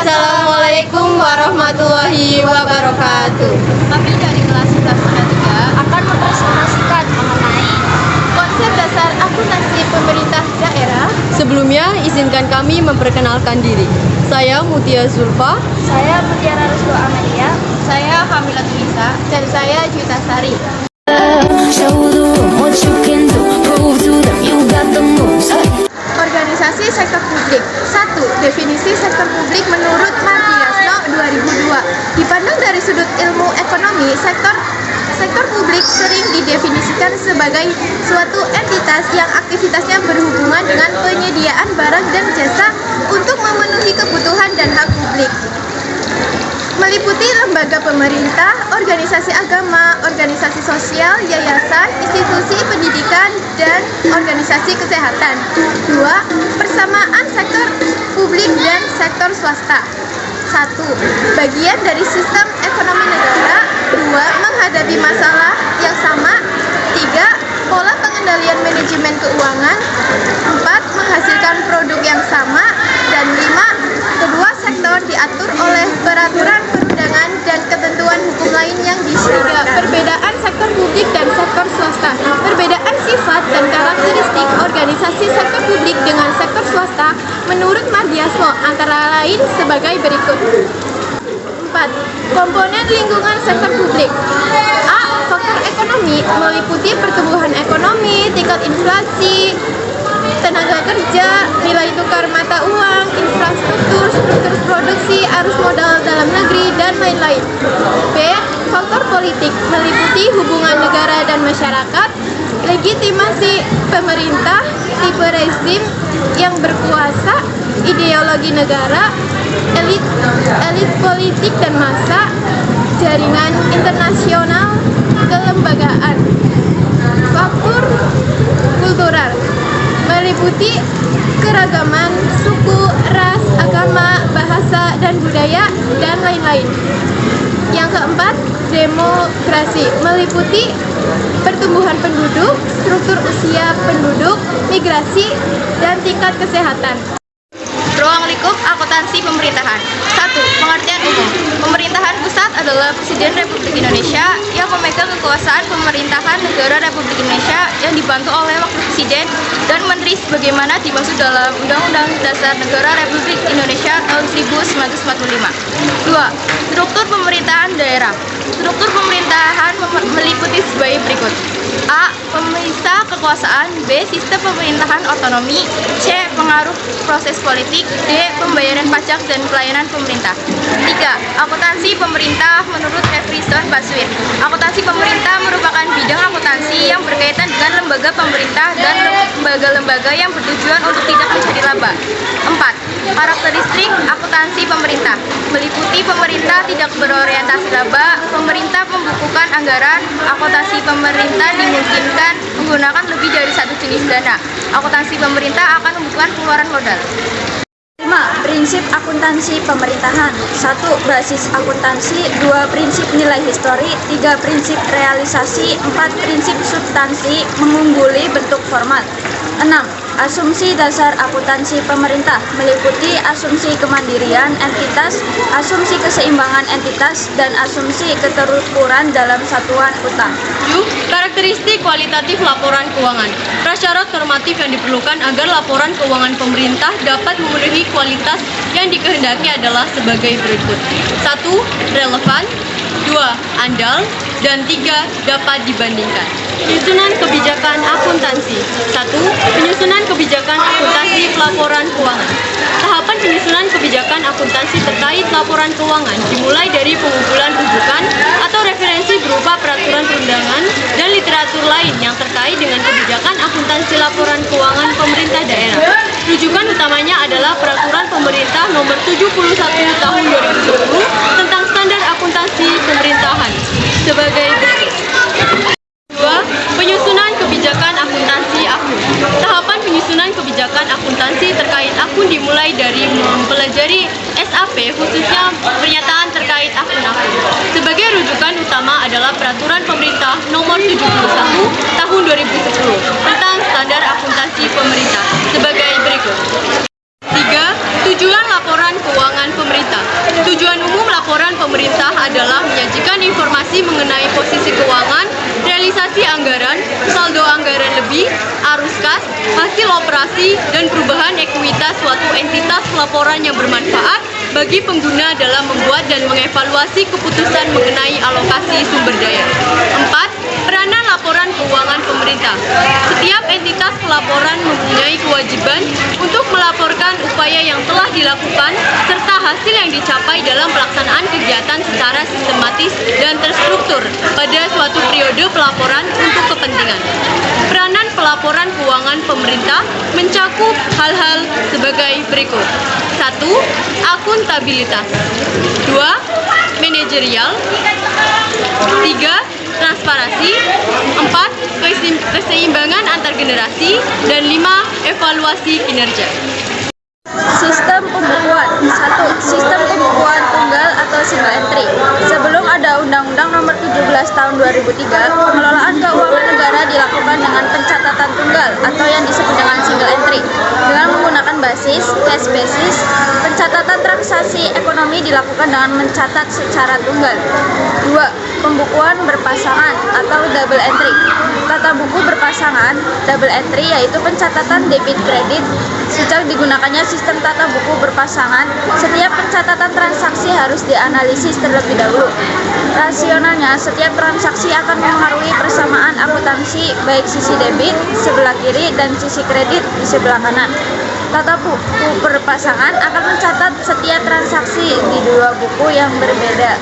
Assalamualaikum warahmatullahi wabarakatuh. Kami dari kelas 11 akan mempresentasikan mengenai Konsep dasar akuntansi pemerintah daerah. Sebelumnya, izinkan kami memperkenalkan diri. Saya Mutia Zulfa. saya Mutiara Rusdo Amelia, Saya Kamila Tulisa. Dan saya Juta Sari. Show them what you can do. Prove to them you got the moves. Hey. Organisasi sektor publik. 1. Definisi sektor publik menurut Mardiasno 2002. Dipandang dari sudut ilmu ekonomi, sektor publik sering didefinisikan sebagai suatu entitas yang aktivitasnya berhubungan dengan penyediaan barang dan jasa untuk memenuhi kebutuhan dan hak publik. Meliputi lembaga pemerintah, organisasi agama, organisasi sosial, yayasan, institusi pendidikan, dan organisasi kesehatan. 2. Persamaan sektor publik dan sektor swasta. 1. Bagian dari sistem ekonomi negara. 2. Menghadapi masalah yang sama. 3. Pola pengendalian manajemen keuangan. 4. Menghasilkan produk yang sama. Dan 5. Kedua sektor diatur oleh peraturan perundangan dan ketentuan hukum lain yang disyaratkan. Perbedaan sektor publik dan sektor swasta. Perbedaan sifat dan karakteristik organisasi sektor publik dengan sektor swasta menurut Mardiasno antara lain sebagai berikut. 4. Komponen lingkungan sektor publik. A. Faktor ekonomi meliputi pertumbuhan ekonomi, tingkat inflasi, tenaga kerja, nilai tukar mata uang, infrastruktur, struktur produksi, arus modal dalam negeri, dan lain-lain. B. Faktor politik meliputi hubungan negara dan masyarakat, legitimasi pemerintah, tipe rezim yang berkuasa, ideologi negara, elit politik dan massa, jaringan internasional, kelembagaan. Faktor kultural meliputi keragaman suku, ras, agama, bahasa, dan budaya, dan lain-lain. Yang keempat, demografi meliputi pertumbuhan penduduk, struktur usia penduduk, migrasi, dan tingkat kesehatan. Ruang lingkup akuntansi pemerintahan. 1. Pengertian umum. Pemerintahan pusat adalah Presiden Republik Indonesia yang memegang kekuasaan pemerintahan negara Republik Indonesia yang dibantu oleh Wakil Presiden dan Menteri sebagaimana dimaksud dalam Undang-Undang Dasar Negara Republik Indonesia tahun 1945. 2. Struktur pemerintahan daerah. Struktur pemerintahan meliputi sebagai berikut. A. Pemisah kekuasaan. B. Sistem pemerintahan otonomi. C. Pengaruh proses politik. D. Pembayaran pajak dan pelayanan pemerintah. 3. Akuntansi pemerintah menurut Everson Baswir. Akuntansi pemerintah merupakan bidang akuntansi yang berkaitan dengan lembaga pemerintah dan lembaga-lembaga yang bertujuan untuk tidak mencari laba. 4. Karakteristik akuntansi pemerintah meliputi pemerintah tidak berorientasi laba, pemerintah membukukan anggaran, akuntansi pemerintah dimungkinkan menggunakan lebih dari satu jenis dana. Akuntansi pemerintah akan membukukan pengeluaran modal. 5. Prinsip akuntansi pemerintahan. 1. Basis akuntansi. 2. Prinsip nilai histori. 3. Prinsip realisasi. 4. Prinsip substansi mengungguli bentuk format. 6. Asumsi dasar akuntansi pemerintah meliputi asumsi kemandirian entitas, asumsi keseimbangan entitas, dan asumsi keterukuran dalam satuan utang. 7. Karakteristik kualitatif laporan keuangan. Prasyarat normatif yang diperlukan agar laporan keuangan pemerintah dapat memenuhi kualitas yang dikehendaki adalah sebagai berikut. 1. Relevan. 2. Andal. Dan 3. Dapat dibandingkan. Penyusunan kebijakan akuntansi. 1. Penyusunan kebijakan akuntansi pelaporan keuangan. Tahapan penyusunan kebijakan akuntansi terkait laporan keuangan dimulai dari pengumpulan rujukan atau referensi berupa peraturan perundangan dan literatur lain yang terkait dengan kebijakan akuntansi laporan keuangan pemerintah daerah. Rujukan utamanya adalah Peraturan Pemerintah Nomor 71 Tahun 2010 tentang Standar Akuntansi Pemerintahan sebagai berikut. 2. Penyusunan kebijakan akuntansi akun. Tahapan penyusunan kebijakan akuntansi terkait akun dimulai dari mempelajari SAP, khususnya pernyataan terkait akun-akun. Sebagai rujukan utama adalah Peraturan Pemerintah Nomor 71 Tahun 2010 tentang Standar Akuntansi Pemerintah sebagai berikut. 3. Tujuan laporan keuangan pemerintah. Tujuan umum laporan pemerintah adalah menyajikan informasi mengenai posisi keuangan, realisasi anggaran, saldo anggaran lebih, arus kas, hasil operasi, dan perubahan ekuitas suatu entitas pelaporan yang bermanfaat bagi pengguna dalam membuat dan mengevaluasi keputusan mengenai alokasi sumber daya. 4. Peranan laporan keuangan pemerintah. Setiap entitas pelaporan mempunyai kewajiban untuk melaporkan upaya yang telah dilakukan serta hasil yang dicapai dalam pelaksanaan kegiatan secara sistematis dan terstruktur pada suatu periode pelaporan untuk kepentingan. Peranan pelaporan keuangan pemerintah mencakup hal-hal sebagai berikut. 1. Akuntabilitas. 2. Manajerial. 3. Transparansi. 4. Keseimbangan antar generasi. Dan 5. Evaluasi kinerja. Sistem pembukuan. 1. Sistem pembukuan tunggal atau single entry. Sebelum ada Undang-Undang Nomor 17 Tahun 2003, pengelolaan keuangan negara dilakukan dengan pencatatan tunggal atau yang disebut dengan single entry. Dengan menggunakan basis cash basis, pencatatan transaksi ekonomi dilakukan dengan mencatat secara tunggal. 2. Pembukuan berpasangan atau double entry. Tata buku berpasangan double entry yaitu pencatatan debit kredit. Sejak digunakannya sistem tata buku berpasangan, setiap pencatatan transaksi harus dianalisis terlebih dahulu. Rasionalnya, setiap transaksi akan mempengaruhi persamaan akuntansi baik sisi debit sebelah kiri dan sisi kredit di sebelah kanan. Tata buku berpasangan akan mencatat setiap transaksi di dua buku yang berbeda.